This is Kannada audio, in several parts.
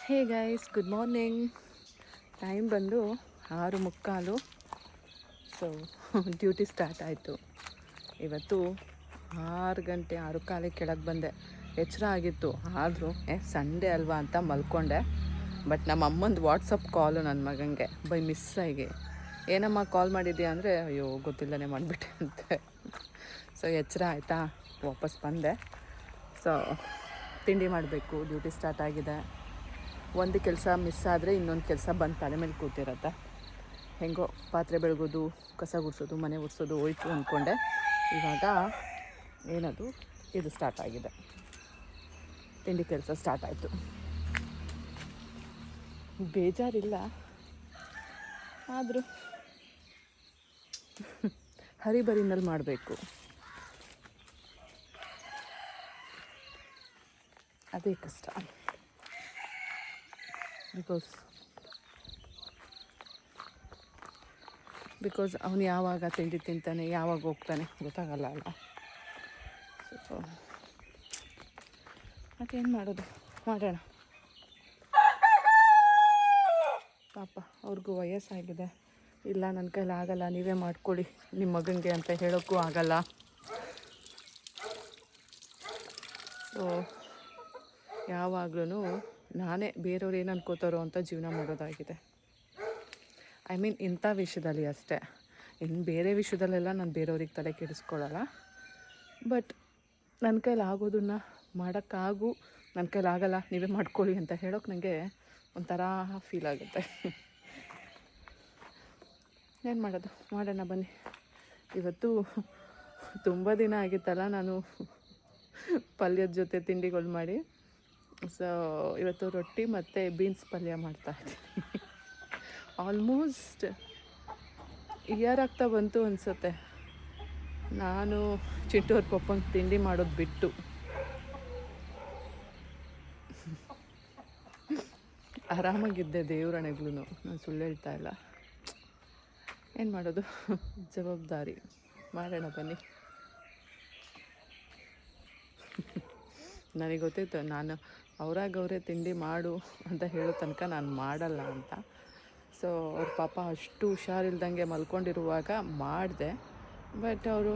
ಹೇ ಗೈಸ್, ಗುಡ್ ಮಾರ್ನಿಂಗ್. ಟೈಮ್ ಬಂದು 6:45. ಸೊ ಡ್ಯೂಟಿ ಸ್ಟಾರ್ಟ್ ಆಯಿತು. ಇವತ್ತು 6 ಗಂಟೆ 6 ಕಾಲಿಗೆ ಕೆಳಗೆ ಬಂದೆ. ಎಚ್ಚರ ಆಗಿತ್ತು, ಆದರೂ ಸಂಡೇ ಅಲ್ವಾ ಅಂತ ಮಲ್ಕೊಂಡೆ. ಬಟ್ ನಮ್ಮ ಅಮ್ಮಂದು ವಾಟ್ಸಪ್ ಕಾಲು ನನ್ನ ಮಗನಿಗೆ ಬೈ ಮಿಸ್ಸಾಗಿ, ಏನಮ್ಮ ಕಾಲ್ ಮಾಡಿದ್ಯಾ ಅಂದರೆ, ಅಯ್ಯೋ ಗೊತ್ತಿಲ್ಲನೇ ಮಾಡಿಬಿಟ್ಟೆ ಅಂತೆ. ಸೊ ಎಚ್ಚರ ಆಯಿತಾ, ವಾಪಸ್ ಬಂದೆ. ಸೊ ತಿಂಡಿ ಮಾಡಬೇಕು, ಡ್ಯೂಟಿ ಸ್ಟಾರ್ಟ್ ಆಗಿದೆ. ಒಂದು ಕೆಲಸ ಮಿಸ್ ಆದರೆ ಇನ್ನೊಂದು ಕೆಲಸ ಬಂದು ತಲೆ ಮೇಲೆ ಕೂತಿರತ್ತೆ. ಹೆಂಗೋ ಪಾತ್ರೆ ಬೆಳಗೋದು, ಕಸ ಗುಡಿಸೋದು, ಮನೆ ಒರೆಸೋದು ಹೋಯ್ತು ಅಂದ್ಕೊಂಡೆ. ಇವಾಗ ಏನದು ಇದು ಸ್ಟಾರ್ಟ್ ಆಗಿದೆ, ತಿಂಡಿ ಕೆಲಸ ಸ್ಟಾರ್ಟ್ ಆಯಿತು. ಬೇಜಾರಿಲ್ಲ, ಆದರೂ ಹರಿಬರಿನಲ್ಲಿ ಮಾಡಬೇಕು, ಅದೇ ಕಷ್ಟ. ಬಿಕಾಸ್ ಅವನು ಯಾವಾಗ ತಿಂಡಿ ತಿಂತಾನೆ, ಯಾವಾಗ ಹೋಗ್ತಾನೆ ಗೊತ್ತಾಗಲ್ಲ ಅಲ್ಲ. ಸೊ ಮತ್ತೇನು ಮಾಡೋದು, ಮಾಡೋಣ. ಪಾಪ ಅವ್ರಿಗೂ ವಯಸ್ಸಾಗಿದೆ. ಇಲ್ಲ ನನ್ನ ಕೈಲಿ ಆಗಲ್ಲ, ನೀವೇ ಮಾಡ್ಕೊಳ್ಳಿ ನಿಮ್ಮ ಮಗನಿಗೆ ಅಂತ ಹೇಳೋಕ್ಕೂ ಆಗಲ್ಲ. ಸೊ ಯಾವಾಗಲೂ ನಾನೇ ಬೇರೆಯವ್ರು ಏನು ಅನ್ಕೋತಾರೋ ಅಂತ ಜೀವನ ಮಾಡೋದಾಗಿದೆ. ಐ ಮೀನ್ ಇಂಥ ವಿಷಯದಲ್ಲಿ ಅಷ್ಟೇ. ಇನ್ನು ಬೇರೆ ವಿಷಯದಲ್ಲೆಲ್ಲ ನಾನು ಬೇರೆಯವ್ರಿಗೆ ತಲೆ ಕೆಡಿಸ್ಕೊಳ್ಳಲ್ಲ. ಬಟ್ ನನ್ನ ಕೈಲಿ ಆಗೋದನ್ನು ಮಾಡೋಕ್ಕಾಗೂ, ನನ್ನ ಕೈಲಿ ಆಗಲ್ಲ ನೀವೇ ಮಾಡ್ಕೊಳ್ಳಿ ಅಂತ ಹೇಳೋಕೆ ನನಗೆ ಒಂಥರ ಫೀಲ್ ಆಗುತ್ತೆ. ಏನು ಮಾಡೋದು, ಮಾಡೋಣ ಬನ್ನಿ. ಇವತ್ತು ತುಂಬ ದಿನ ಆಗಿತ್ತಲ್ಲ ನಾನು ಪಲ್ಯದ ಜೊತೆ ತಿಂಡಿಗಳು ಮಾಡಿ. ಸೊ ಇವತ್ತು ರೊಟ್ಟಿ ಮತ್ತು ಬೀನ್ಸ್ ಪಲ್ಯ ಮಾಡ್ತಾಯಿದ್ದೀನಿ. ಆಲ್ಮೋಸ್ಟ್ ಇಯರ್ ಆಗ್ತಾ ಬಂತು ಅನಿಸುತ್ತೆ ನಾನು ಚಿಂಟೂರ್ ಪಪ್ಪಂಗೆ ತಿಂಡಿ ಮಾಡೋದು ಬಿಟ್ಟು. ಆರಾಮಾಗಿದ್ದೆ ದೇವ್ರಣೆಗಳು, ನಾನು ಸುಳ್ಳು ಹೇಳ್ತಾ ಇಲ್ಲ. ಏನು ಮಾಡೋದು, ಜವಾಬ್ದಾರಿ, ಮಾಡೋಣ ಬನ್ನಿ. ನನಗೆ ಗೊತ್ತಿತ್ತು ನಾನು ಅವರೇ ತಿಂಡಿ ಮಾಡು ಅಂತ ಹೇಳೋ ತನಕ ನಾನು ಮಾಡಲ್ಲ ಅಂತ. ಸೊ ಅವ್ರ ಪಾಪ ಅಷ್ಟು ಹುಷಾರಿಲ್ದಂಗೆ ಮಲ್ಕೊಂಡಿರುವಾಗ ಮಾಡಿದೆ. ಬಟ್ ಅವರು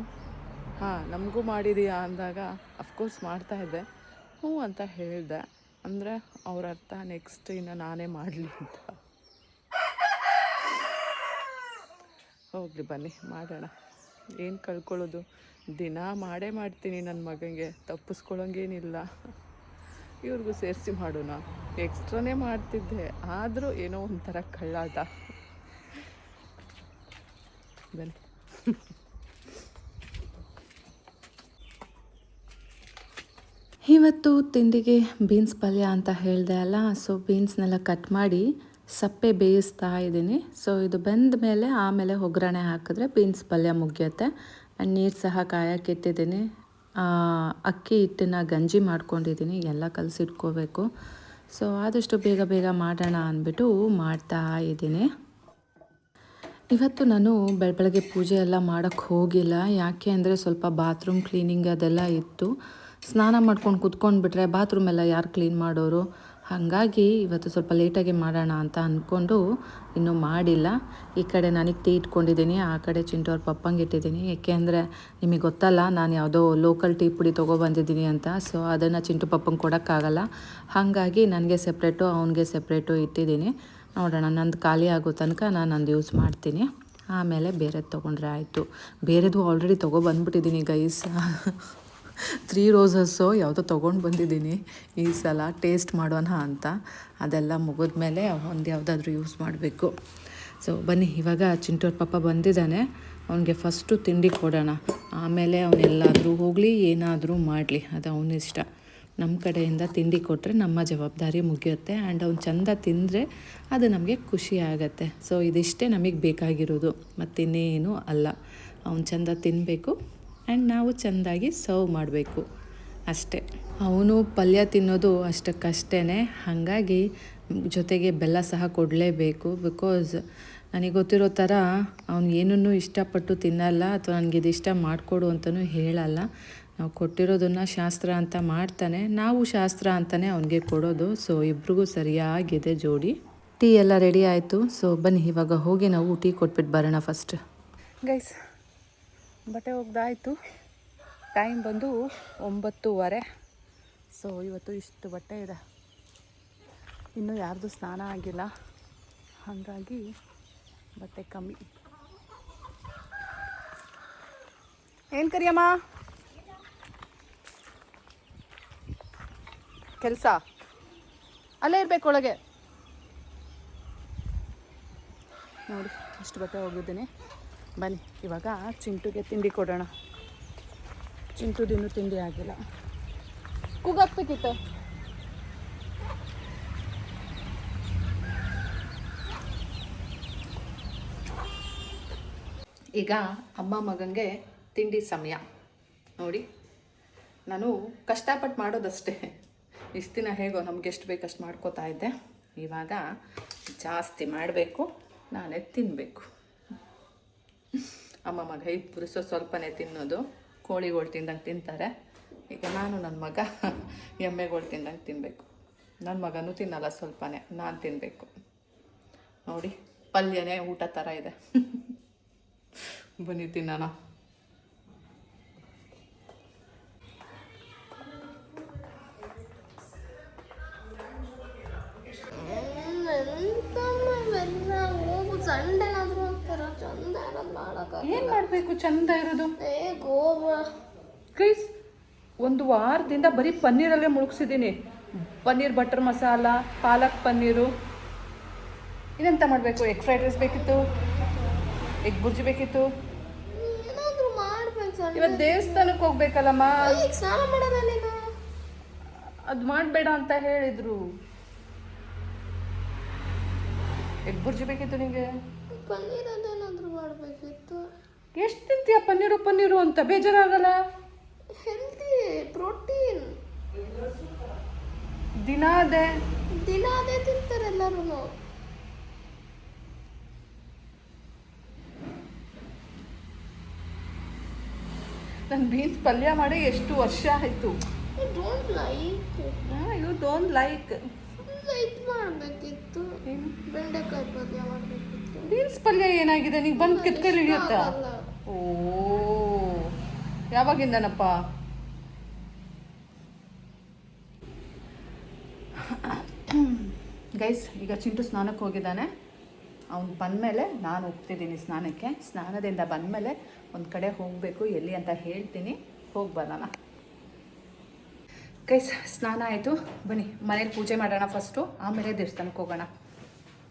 ನಮಗೂ ಮಾಡಿದೀಯಾ ಅಂದಾಗ ಅಫ್ಕೋರ್ಸ್ ಮಾಡ್ತಾಯಿದ್ದೆ, ಹ್ಞೂ ಅಂತ ಹೇಳಿದೆ. ಅಂದರೆ ಅವ್ರ ಅರ್ಥ ನೆಕ್ಸ್ಟ್ ಇನ್ನು ನಾನೇ ಮಾಡಲಿ ಅಂತ. ಹೋಗಲಿ ಬನ್ನಿ, ಮಾಡೋಣ. ಏನು ಕಳ್ಕೊಳ್ಳೋದು, ದಿನ ಮಾಡೇ ಮಾಡ್ತೀನಿ ನನ್ನ ಮಗನಿಗೆ, ತಪ್ಪಿಸ್ಕೊಳ್ಳೋಂಗೇನಿಲ್ಲ. ಇವ್ರಿಗೂ ಸೇರಿಸಿ ಮಾಡೋಣ, ಎಕ್ಸ್ಟ್ರಾನೇ ಮಾಡ್ತಿದ್ದೆ, ಆದರೂ ಏನೋ ಒಂಥರ ಕಳ್ಳಾಟ. ಬನ್ನಿ. ಇವತ್ತು ತಿಂಡಿಗೆ ಬೀನ್ಸ್ ಪಲ್ಯ ಅಂತ ಹೇಳಿದೆ ಅಲ್ಲ. ಸೊ ಬೀನ್ಸ್ನೆಲ್ಲ ಕಟ್ ಮಾಡಿ ಸಪ್ಪೆ ಬೇಯಿಸ್ತಾ ಇದ್ದೀನಿ. ಸೊ ಇದು ಬೆಂದ ಮೇಲೆ ಆಮೇಲೆ ಒಗ್ಗರಣೆ ಹಾಕಿದ್ರೆ ಬೀನ್ಸ್ ಪಲ್ಯ ಮುಗಿಯುತ್ತೆ. ಆ್ಯಂಡ್ ನೀರು ಸಹ ಕಾಯಕ್ಕಿಟ್ಟಿದ್ದೀನಿ. ಅಕ್ಕಿ ಹಿಟ್ಟನ್ನು ಗಂಜಿ ಮಾಡ್ಕೊಂಡಿದ್ದೀನಿ, ಎಲ್ಲ ಕಲಸಿಟ್ಕೋಬೇಕು. ಸೊ ಆದಷ್ಟು ಬೇಗ ಬೇಗ ಮಾಡೋಣ ಅಂದ್ಬಿಟ್ಟು ಮಾಡ್ತಾ ಇದ್ದೀನಿ. ಇವತ್ತು ನಾನು ಬೆಳಗ್ಗೆ ಪೂಜೆ ಎಲ್ಲ ಮಾಡೋಕ್ಕೆ ಹೋಗಿಲ್ಲ. ಯಾಕೆ ಅಂದರೆ ಸ್ವಲ್ಪ ಬಾತ್ರೂಮ್ ಕ್ಲೀನಿಂಗ್ ಅದೆಲ್ಲ ಇತ್ತು. ಸ್ನಾನ ಮಾಡ್ಕೊಂಡು ಕುತ್ಕೊಂಡ್ಬಿಟ್ರೆ ಬಾತ್ರೂಮ್ ಎಲ್ಲ ಯಾರು ಕ್ಲೀನ್ ಮಾಡೋರು. ಹಾಗಾಗಿ ಇವತ್ತು ಸ್ವಲ್ಪ ಲೇಟಾಗಿ ಮಾಡೋಣ ಅಂತ ಅಂದ್ಕೊಂಡು ಇನ್ನೂ ಮಾಡಿಲ್ಲ. ಈ ಕಡೆ ನನಗೆ ಟೀ ಇಟ್ಕೊಂಡಿದ್ದೀನಿ, ಆ ಕಡೆ ಚಿಂಟು ಅವ್ರ ಪಪ್ಪಂಗೆ ಇಟ್ಟಿದ್ದೀನಿ. ಏಕೆ ಅಂದರೆ ನಿಮಗೆ ಗೊತ್ತಲ್ಲ, ನಾನು ಯಾವುದೋ ಲೋಕಲ್ ಟೀ ಪುಡಿ ತೊಗೊಬಂದಿದ್ದೀನಿ ಅಂತ. ಸೊ ಅದನ್ನು ಚಿಂಟು ಪಪ್ಪಂಗೆ ಕೊಡೋಕ್ಕಾಗಲ್ಲ. ಹಾಗಾಗಿ ನನಗೆ ಸೆಪ್ರೇಟು, ಅವನಿಗೆ ಸೆಪ್ರೇಟು ಇಟ್ಟಿದ್ದೀನಿ. ನೋಡೋಣ, ನಂದು ಖಾಲಿ ಆಗೋ ತನಕ ನಾನು ನಂದು ಯೂಸ್ ಮಾಡ್ತೀನಿ, ಆಮೇಲೆ ಬೇರೆದು ತೊಗೊಂಡ್ರೆ ಆಯಿತು. ಬೇರೆದು ಆಲ್ರೆಡಿ ತೊಗೊಬಂದ್ಬಿಟ್ಟಿದ್ದೀನಿ ಗೈಸ್. 3 ರೋಸಸ್ಸು ಯಾವುದೋ ತೊಗೊಂಡು ಬಂದಿದ್ದೀನಿ ಈ ಸಲ, ಟೇಸ್ಟ್ ಮಾಡೋಣ ಅಂತ. ಅದೆಲ್ಲ ಮುಗಿದ್ಮೇಲೆ ಒಂದು ಯಾವುದಾದ್ರೂ ಯೂಸ್ ಮಾಡಬೇಕು. ಸೊ ಬನ್ನಿ, ಇವಾಗ ಚಿಂಟೂರ್ ಪಾಪ ಬಂದಿದ್ದಾನೆ, ಅವನಿಗೆ ಫಸ್ಟು ತಿಂಡಿ ಕೊಡೋಣ. ಆಮೇಲೆ ಅವನೆಲ್ಲಾದರೂ ಹೋಗಲಿ, ಏನಾದರೂ ಮಾಡಲಿ, ಅದು ಅವನಿಷ್ಟ. ನಮ್ಮ ಕಡೆಯಿಂದ ತಿಂಡಿ ಕೊಟ್ಟರೆ ನಮ್ಮ ಜವಾಬ್ದಾರಿ ಮುಗಿಯುತ್ತೆ. ಆ್ಯಂಡ್ ಅವ್ನು ಚೆಂದ ತಿಂದರೆ ಅದು ನಮಗೆ ಖುಷಿ ಆಗುತ್ತೆ. ಸೊ ಇದಿಷ್ಟೇ ನಮಗೆ ಬೇಕಾಗಿರೋದು, ಮತ್ತಿನ್ನೇನು ಅಲ್ಲ. ಅವ್ನು ಚೆಂದ ತಿನ್ನಬೇಕು ಆ್ಯಂಡ್ ನಾವು ಚೆಂದಾಗಿ ಸರ್ವ್ ಮಾಡಬೇಕು ಅಷ್ಟೇ. ಅವನು ಪಲ್ಯ ತಿನ್ನೋದು ಅಷ್ಟಕ್ಕಷ್ಟೇ. ಹಾಗಾಗಿ ಜೊತೆಗೆ ಬೆಲ್ಲ ಸಹ ಕೊಡಲೇಬೇಕು. ಬಿಕಾಸ್ ನನಗೆ ಗೊತ್ತಿರೋ ಥರ ಅವನು ಏನನ್ನೂ ಇಷ್ಟಪಟ್ಟು ತಿನ್ನಲ್ಲ, ಅಥವಾ ನನಗೆ ಇದಿಷ್ಟ ಮಾಡಿಕೊಡು ಅಂತಲೂ ಹೇಳಲ್ಲ. ನಾವು ಕೊಟ್ಟಿರೋದನ್ನು ಶಾಸ್ತ್ರ ಅಂತ ಮಾಡ್ತಾನೆ, ನಾವು ಶಾಸ್ತ್ರ ಅಂತಲೇ ಅವನಿಗೆ ಕೊಡೋದು. ಸೊ ಇಬ್ರಿಗೂ ಸರಿಯಾಗಿದೆ ಜೋಡಿ. ಟೀ ಎಲ್ಲ ರೆಡಿ ಆಯಿತು. ಸೊ ಬನ್ನಿ ಇವಾಗ ಹೋಗಿ ನಾವು ಟೀ ಕೊಟ್ಬಿಟ್ಟು ಬರೋಣ ಫಸ್ಟ್. ಗೈಸ್, ಬಟ್ಟೆ ಒಗ್ದಾಯಿತು. ಟೈಮ್ ಬಂದು 9:30. ಸೊ ಇವತ್ತು ಇಷ್ಟು ಬಟ್ಟೆ ಇದೆ. ಇನ್ನೂ ಯಾರ್ದು ಸ್ನಾನ ಆಗಿಲ್ಲ, ಹಾಗಾಗಿ ಬಟ್ಟೆ ಕಮ್ಮಿ. ಏನು ಕರಿಯಮ್ಮ ಕೆಲಸ ಅಲ್ಲೇ ಇರಬೇಕು ಒಳಗೆ. ನೋಡಿ ಇಷ್ಟು ಬಟ್ಟೆ ಹೋಗಿದ್ದೀನಿ. ಬನ್ನಿ ಇವಾಗ ಚಿಂಟುಗೆ ತಿಂಡಿ ಕೊಡೋಣ. ಚಿಂಟುದಿನ್ನೂ ತಿಂಡಿ ಆಗಿಲ್ಲ. ಕೂಗಾಕ್ಬೇಕಿತ್ತು. ಈಗ ಅಮ್ಮ ಮಗನಿಗೆ ತಿಂಡಿ ಸಮಯ. ನೋಡಿ, ನಾನು ಕಷ್ಟಪಟ್ಟು ಮಾಡೋದಷ್ಟೇ. ಇಷ್ಟು ದಿನ ಹೇಗೋ ನಮ್ಗೆ ಎಷ್ಟು ಬೇಕಷ್ಟು ಮಾಡ್ಕೋತಾ ಇದ್ದೆ. ಇವಾಗ ಜಾಸ್ತಿ ಮಾಡಬೇಕು, ನಾನೇ ತಿನ್ನಬೇಕು. ಅಮ್ಮ ಮಗ ಇಬ್ಬರು ಸ್ವಲ್ಪನೇ ತಿನ್ನೋದು. ಕೋಳಿಗಳು ತಿಂದಂಗೆ ತಿಂತಾರೆ. ಈಗ ನಾನು ನನ್ನ ಮಗ ಎಮ್ಮೆಗಳು ತಿಂದಂಗೆ ತಿನ್ನಬೇಕು. ನನ್ನ ಮಗನೂ ತಿನ್ನಲ್ಲ, ಸ್ವಲ್ಪನೇ ನಾನು ತಿನ್ನಬೇಕು. ನೋಡಿ, ಪಲ್ಯನೇ ಊಟ ಥರ ಇದೆ. ಬನ್ನಿ ತಿನ್ನೋಣ. ಏನು ಮಾಡಬೇಕು ಚಂದ ಇರೋದು? ಗೈಸ್, ಒಂದು ವಾರದಿಂದ ಬರೀ ಪನ್ನೀರಲ್ಲೇ ಮುಳುಗಿಸಿದ್ದೀನಿ. ಪನ್ನೀರ್ ಬಟರ್ ಮಸಾಲ, ಪಾಲಕ್ ಪನ್ನೀರು. ಇದೆಂತ ಮಾಡಬೇಕು? ಎಗ್ ಫ್ರೈಡ್ ರೈಸ್ ಬೇಕಿತ್ತು, ಎಗ್ ಬುರ್ಜಿ ಬೇಕಿತ್ತು. ಇವತ್ತು ದೇವಸ್ಥಾನಕ್ಕೆ ಹೋಗ್ಬೇಕಲ್ಲಮ್ಮ. ಅದು ಮಾಡಬೇಡ ಅಂತ ಹೇಳಿದ್ರು. ಎಗ್ ಬುರ್ಜಿ ಬೇಕಿತ್ತು ನಿಮಗೆ. ಪನ್ನೀರ್ ಅದೇನಾದರೂ ಮಾಡಬೇಕಿತ್ತು. ಎಷ್ಟು ತಿಂತೀಯ ಪನ್ನೀರು ಅಂತ? ಬೇಜಾರಾಗಲ್ಲ? Healthy, protein. ದಿನ ಅದೇ ತಿಂತಾರೆ ಎಲ್ಲರೂ. ನಾನು ಬೀನ್ಸ್ ಪಲ್ಯ ಮಾಡಿ ಎಷ್ಟು ವರ್ಷ ಆಯಿತು. You don't like. ಇದು ಮಾಡಬೇಕಿತ್ತು, ಬೆಂಡೆಕಾಯಿ ಪಲ್ಯ ಮಾಡಬೇಕಿತ್ತು. ಬೀನ್ಸ್ ಪಲ್ಯ ಏನಾಗಿದೆ? ನೀವು ಬಂದು ಕಿತ್ಕೊಂಡು ಹಿಡಿಯುತ್ತಾ? ಓ, ಯಾವಾಗಿಂದನಪ್ಪ? ಗೈಸ್, ಈಗ ಚಿಂಟು ಸ್ನಾನಕ್ಕೆ ಹೋಗಿದ್ದಾನೆ. ಅವ್ನು ಬಂದಮೇಲೆ ನಾನು ಹೋಗ್ತಿದ್ದೀನಿ ಸ್ನಾನಕ್ಕೆ. ಸ್ನಾನದಿಂದ ಬಂದಮೇಲೆ ಒಂದು ಕಡೆ ಹೋಗಬೇಕು, ಎಲ್ಲಿ ಅಂತ ಹೇಳ್ತೀನಿ, ಹೋಗಿ ಬರೋಣ. ಗೈಸ್, ಸ್ನಾನ ಆಯಿತು. ಬನ್ನಿ ಮನೇಲಿ ಪೂಜೆ ಮಾಡೋಣ ಫಸ್ಟು, ಆಮೇಲೆ ದೇವಸ್ಥಾನಕ್ಕೆ ಹೋಗೋಣ.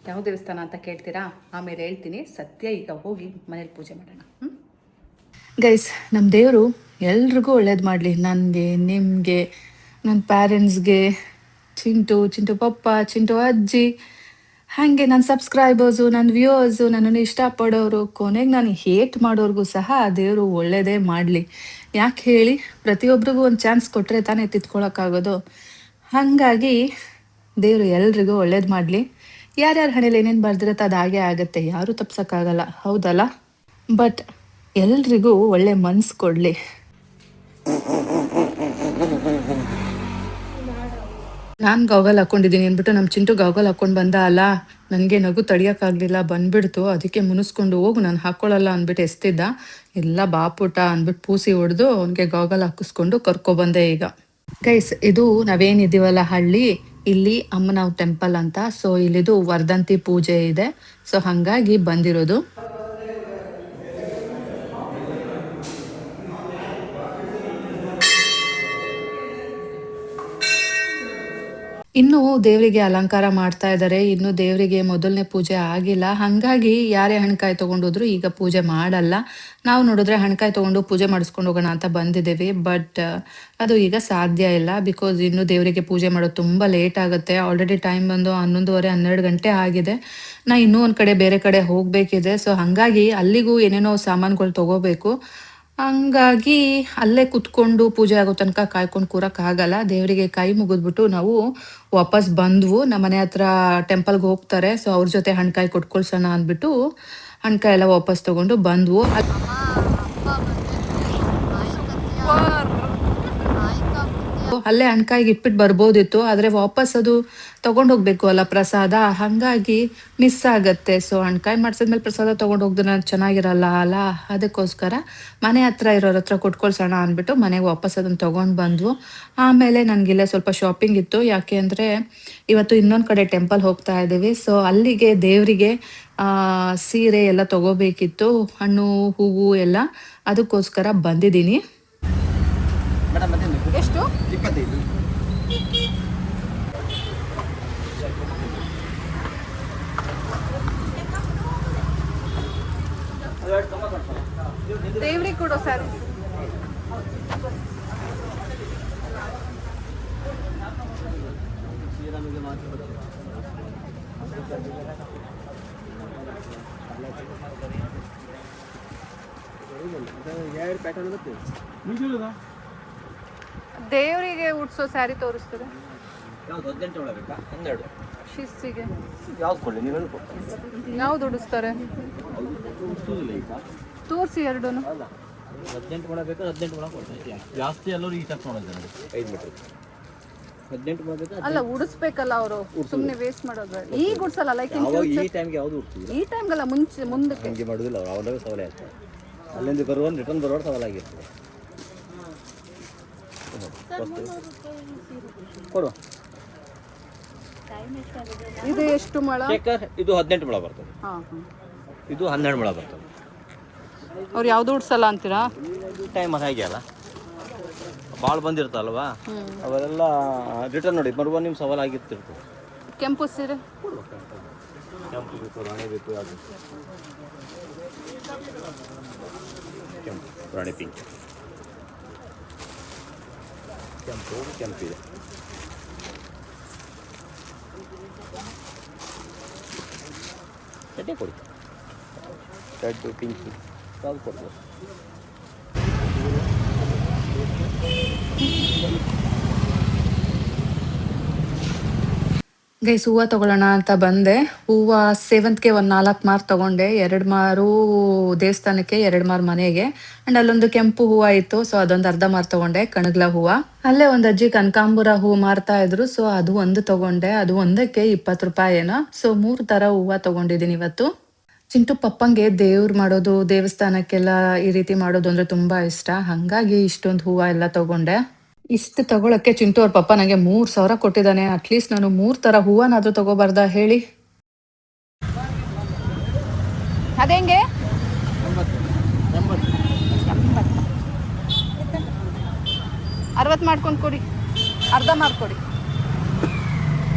ಯಾವ ದೇವಸ್ಥಾನ ಅಂತ ಕೇಳ್ತೀರಾ? ಆಮೇಲೆ ಹೇಳ್ತೀನಿ. ಸದ್ಯ ಈಗ ಹೋಗಿ ಮನೇಲಿ ಪೂಜೆ ಮಾಡೋಣ. ಗೈಸ್, ನಮ್ಮ ದೇವರು ಎಲ್ರಿಗೂ ಒಳ್ಳೇದು ಮಾಡಲಿ. ನನಗೆ, ನಿಮಗೆ, ನನ್ನ ಪ್ಯಾರೆಂಟ್ಸ್ಗೆ, ಚಿಂಟು ಪಪ್ಪ, ಚಿಂಟು ಅಜ್ಜಿ, ಹಾಗೆ ನನ್ನ ಸಬ್ಸ್ಕ್ರೈಬರ್ಸು, ನನ್ನ ವ್ಯೂವರ್ಸು, ನನ್ನನ್ನು ಇಷ್ಟಪಡೋರು, ಕೊನೆಗೆ ನಾನು ಹೇಟ್ ಮಾಡೋರಿಗೂ ಸಹ ದೇವರು ಒಳ್ಳೆಯದೇ ಮಾಡಲಿ. ಯಾಕೆ ಹೇಳಿ? ಪ್ರತಿಯೊಬ್ಬರಿಗೂ ಒಂದು ಚಾನ್ಸ್ ಕೊಟ್ಟರೆ ತಾನೇ ತಿದ್ಕೊಳಕ್ಕಾಗೋದು. ಹಾಗಾಗಿ ದೇವರು ಎಲ್ರಿಗೂ ಒಳ್ಳೇದು ಮಾಡಲಿ. ಯಾರ್ಯಾರ ಹಣೆಯಲ್ಲಿ ಏನೇನು ಬರ್ದಿರತ್ತೆ ಅದು ಹಾಗೆ ಆಗುತ್ತೆ, ಯಾರೂ ತಪ್ಸೋಕ್ಕಾಗಲ್ಲ, ಹೌದಲ್ಲ? ಬಟ್ ಎಲ್ರಿಗೂ ಒಳ್ಳೆ ಮನ್ಸು ಕೊಡಲಿ. ನಾನು ಗಾಗಲ್ ಹಾಕ್ಕೊಂಡಿದ್ದೀನಿ ಅಂದ್ಬಿಟ್ಟು ನಮ್ಮ ಚಿಂಟು ಗಾಗಲ್ ಹಾಕ್ಕೊಂಡು ಬಂದ ಅಲ್ಲ, ನನಗೆ ನಗು ತಡಿಯೋಕ್ಕಾಗಲಿಲ್ಲ, ಬಂದ್ಬಿಡ್ತು. ಅದಕ್ಕೆ ಮುನಿಸ್ಕೊಂಡು ಹೋಗು, ನಾನು ಹಾಕ್ಕೊಳ್ಳಲ್ಲ ಅಂದ್ಬಿಟ್ಟು ಎಸ್ತಿದ್ದ. ಎಲ್ಲ ಬಾಪುಟ ಅಂದ್ಬಿಟ್ಟು ಪೂಸಿ ಹೊಡೆದು ಅವನಿಗೆ ಗಾಗಲ್ ಹಾಕಿಸ್ಕೊಂಡು ಕರ್ಕೊಬಂದೆ. ಈಗ ಗೈಸ್, ಇದು ನಾವೇನಿದ್ದೀವಲ್ಲ ಹಳ್ಳಿ, ಇಲ್ಲಿ ಅಮ್ಮನವ್ ಟೆಂಪಲ್ ಅಂತ. ಸೊ ಇಲ್ಲಿದು ವರ್ಧಂತಿ ಪೂಜೆ ಇದೆ. ಸೊ ಹಾಗಾಗಿ ಬಂದಿರೋದು. ಇನ್ನು ದೇವರಿಗೆ ಅಲಂಕಾರ ಮಾಡ್ತಾ ಇದ್ದಾರೆ. ಇನ್ನು ದೇವರಿಗೆ ಮೊದಲನೇ ಪೂಜೆ ಆಗಿಲ್ಲ, ಹಾಗಾಗಿ ಯಾರೇ ಹಣ್ಕಾಯಿ ತೊಗೊಂಡೋದ್ರು ಈಗ ಪೂಜೆ ಮಾಡಲ್ಲ. ನಾವು ನೋಡಿದ್ರೆ ಹಣ್ಕಾಯಿ ತೊಗೊಂಡು ಪೂಜೆ ಮಾಡಿಸ್ಕೊಂಡು ಹೋಗೋಣ ಅಂತ ಬಂದಿದ್ದೇವೆ. ಬಟ್ ಅದು ಈಗ ಸಾಧ್ಯ ಇಲ್ಲ, ಬಿಕಾಸ್ ಇನ್ನು ದೇವರಿಗೆ ಪೂಜೆ ಮಾಡೋದು ತುಂಬ ಲೇಟ್ ಆಗುತ್ತೆ. ಆಲ್ರೆಡಿ ಟೈಮ್ ಬಂದು 11:30 12 ಗಂಟೆ ಆಗಿದೆ. ನಾ ಇನ್ನೂ ಒಂದು ಕಡೆ ಬೇರೆ ಕಡೆ ಹೋಗಬೇಕಿದೆ. ಸೊ ಹಾಗಾಗಿ ಅಲ್ಲಿಗೂ ಏನೇನೋ ಸಾಮಾನುಗಳು ತೊಗೋಬೇಕು. ಹಂಗಾಗಿ ಅಲ್ಲೇ ಕುತ್ಕೊಂಡು ಪೂಜೆ ಆಗೋ ತನಕ ಕಾಯ್ಕೊಂಡು ಕೂರಕ್ಕಾಗಲ್ಲ. ದೇವರಿಗೆ ಕೈ ಮುಗಿದ್ಬಿಟ್ಟು ನಾವು ವಾಪಸ್ ಬಂದ್ವು. ನಮ್ಮ ಮನೆ ಹತ್ರ ಟೆಂಪಲ್ಗೆ ಹೋಗ್ತಾರೆ. ಸೊ ಅವ್ರ ಜೊತೆ ಹಣ್ಕಾಯಿ ಕೊಟ್ಕೊಳ್ಸೋಣ ಅಂದ್ಬಿಟ್ಟು ಹಣ್ಕಾಯಿ ಎಲ್ಲ ವಾಪಸ್ ತಗೊಂಡು ಬಂದ್ವು. ಅಲ್ಲೇ ಅಣ್ಕಾಯಿಗೆ ಇಟ್ಬಿಟ್ಟು ಬರ್ಬೋದಿತ್ತು, ಆದರೆ ವಾಪಸ್ ಅದು ತೊಗೊಂಡು ಹೋಗ್ಬೇಕು ಅಲ್ಲ ಪ್ರಸಾದ, ಹಾಗಾಗಿ ಮಿಸ್ ಆಗತ್ತೆ. ಸೊ ಅಣ್ಕಾಯಿ ಮಾಡ್ಸಿದ್ಮೇಲೆ ಪ್ರಸಾದ ತೊಗೊಂಡು ಹೋಗ್ದ್ರೆ ಚೆನ್ನಾಗಿರಲ್ಲ ಅಲ್ಲ, ಅದಕ್ಕೋಸ್ಕರ ಮನೆ ಹತ್ರ ಇರೋರ ಹತ್ರ ಕೊಟ್ಕೊಳ್ಸೋಣ ಅಂದ್ಬಿಟ್ಟು ಮನೆಗೆ ವಾಪಸ್ ಅದನ್ನು ತೊಗೊಂಡು ಬಂದ್ವು. ಆಮೇಲೆ ನನಗಿಲ್ಲೇ ಸ್ವಲ್ಪ ಶಾಪಿಂಗ್ ಇತ್ತು, ಯಾಕೆ ಅಂದರೆ ಇವತ್ತು ಇನ್ನೊಂದು ಕಡೆ ಟೆಂಪಲ್ ಹೋಗ್ತಾ ಇದ್ದೀವಿ. ಸೊ ಅಲ್ಲಿಗೆ ದೇವರಿಗೆ ಸೀರೆ ಎಲ್ಲ ತೊಗೋಬೇಕಿತ್ತು, ಹಣ್ಣು ಹೂವು ಎಲ್ಲ, ಅದಕ್ಕೋಸ್ಕರ ಬಂದಿದ್ದೀನಿ. ಎಷ್ಟು? 25. ದೇವ್ರಿಗೆ ಕೊಡೋ ಸ್ಯಾರಿ. ದೇವರಿಗೆ ಉಡ್ಸೋ ಸ್ಯಾರಿ ತೋರಿಸ್ತಾರೆ. ಯಾವ್ದು 18 ಒಳಗೆ ಬೇಕಾ? 12. ಶಿಸ್ಸಿಗೆ ಯಾವ್ದು ಕೊಡಲಿ ನೀವು ಹೇಳ್ಕೊ. ಯಾವ್ದು ಉಡಿಸ್ತಾರೆ ಉಡ್ಸೋದಿಲ್ಲ ಈಗ. ತೋರಿಸಿ ಎರಡೂ. ಅಲ್ಲ 18 ಒಳಗೆ ಬೇಕಾ? 18 ಒಳಗೆ ಕೊಡ್ತೀನಿ. ಜಾಸ್ತಿ ಎಲ್ಲರೂ ಈ ಟಕ್ ನೋಡೋದು ನನಗೆ 5 ಮೀಟರ್ 18 ಒಳಗೆ ಬೇಕಾ? ಅಲ್ಲ ಉಡಿಸ್ಬೇಕಲ್ಲ ಅವರು, ಸುಮ್ಮನೆ ವೇಸ್ಟ್ ಮಾಡೋದು. ಈಗ ಉಡ್ಸಲ್ಲ, ಲೈಕ್ ಯಾವಾಗ ಈ ಟೈಮ್ಗೆ ಯಾವುದು ಉಡ್ತೀವಿ? ಈ ಟೈಮ್ಗಲ್ಲ, ಮುಂದಕ್ಕೆ ಹಂಗೆ ಮಾಡೋದಿಲ್ಲ ಅವ್ರು, ಅವಾಗ ಸವಾಲೇ ಆಗ್ತದೆ. ಅಲ್ಲಿಂದ ಬರುವಾಗ ರಿಟರ್ನ್ ಬರುವಾಗ ಸವಾಲಾಗಿರ್ತದೆ. ಕೊಡುವ. ಇದು ಎಷ್ಟು ಮೊಳ? ಶೇಖರ್ ಇದು 18 ಮೊಳ ಬರ್ತದೆ, ಹಾಂ ಹಾಂ. ಇದು 12 ಮೊಳ ಬರ್ತದೆ. ಅವ್ರು ಯಾವುದು ಉಡ್ಸಲ್ಲ ಅಂತೀರಾ? ಟೈಮ್ ಹಾಗೆ ಅಲ್ಲ, ಭಾಳ ಬಂದಿರ್ತಲ್ವಾ ಅವೆಲ್ಲ ರಿಟರ್ನ್ ನೋಡಿ ಬರುವ ನಿಮ್ಮ ಸವಾಲಾಗಿರ್ತಿರ್ತದೆ. ಕೆಂಪು ಸೀರೆ ಕೆಂಪು ಬೇಕು, ರಾಣಿ ಬೇಕು, ಯಾವುದು ಕೆಂಪು, ರಾಣಿ ಪಿಂಕ್, ಕೆಂಪಿದೆ. ಚಟ್ನಿ ಕೊಡಿ, ರೆಡ್ ಪಿಂಕ್ ಯಾವ್ದು ಕೊಡ್ಬೋದು? ಗೈಸ್, ಹೂವು ತೊಗೊಳ್ಳೋಣ ಅಂತ ಬಂದೆ. ಹೂವು ಸೇವಂತಿಗೆ ಒಂದು 4 ಮಾರು ತೊಗೊಂಡೆ, 2 ಮಾರು ದೇವಸ್ಥಾನಕ್ಕೆ, 2 ಮಾರು ಮನೆಗೆ. ಆ್ಯಂಡ್ ಅಲ್ಲೊಂದು ಕೆಂಪು ಹೂವು ಇತ್ತು, ಸೊ ಅದೊಂದು ಅರ್ಧ ಮಾರು ತೊಗೊಂಡೆ, ಕಣಗ್ಲ ಹೂವು. ಅಲ್ಲೇ ಒಂದು ಅಜ್ಜಿ ಕನಕಾಂಬರ ಹೂವು ಮಾರ್ತಾ ಇದ್ರು, ಸೊ ಅದು ಒಂದು ತೊಗೊಂಡೆ. ಅದು ಒಂದಕ್ಕೆ 20 ರೂಪಾಯಿ ಏನೋ. ಸೊ 3 ಥರ ಹೂವು ತೊಗೊಂಡಿದ್ದೀನಿ ಇವತ್ತು. ಚಿಂಟು ಪಪ್ಪಂಗೆ ದೇವ್ರು ಮಾಡೋದು, ದೇವಸ್ಥಾನಕ್ಕೆಲ್ಲ ಈ ರೀತಿ ಮಾಡೋದು ಅಂದರೆ ತುಂಬ ಇಷ್ಟ, ಹಾಗಾಗಿ ಇಷ್ಟೊಂದು ಹೂವು ಎಲ್ಲ ತೊಗೊಂಡೆ. ಇಷ್ಟು ತಗೊಳಕ್ಕೆ ಚಿಂಟು ಅವ್ರ ಪಪ್ಪ ನನಗೆ 3,000 ಕೊಟ್ಟಿದ್ದಾನೆ. ಅಟ್ಲೀಸ್ಟ್ ನಾನು 3 ಥರ ಹೂವನಾದ್ರೂ ತಗೋಬಾರ್ದಾ ಹೇಳಿ? ಅದೇಂಗೆ 60 ಮಾಡ್ಕೊಂಡು ಕೊಡಿ, ಅರ್ಧ ಮಾಡ್ಕೊಡಿ.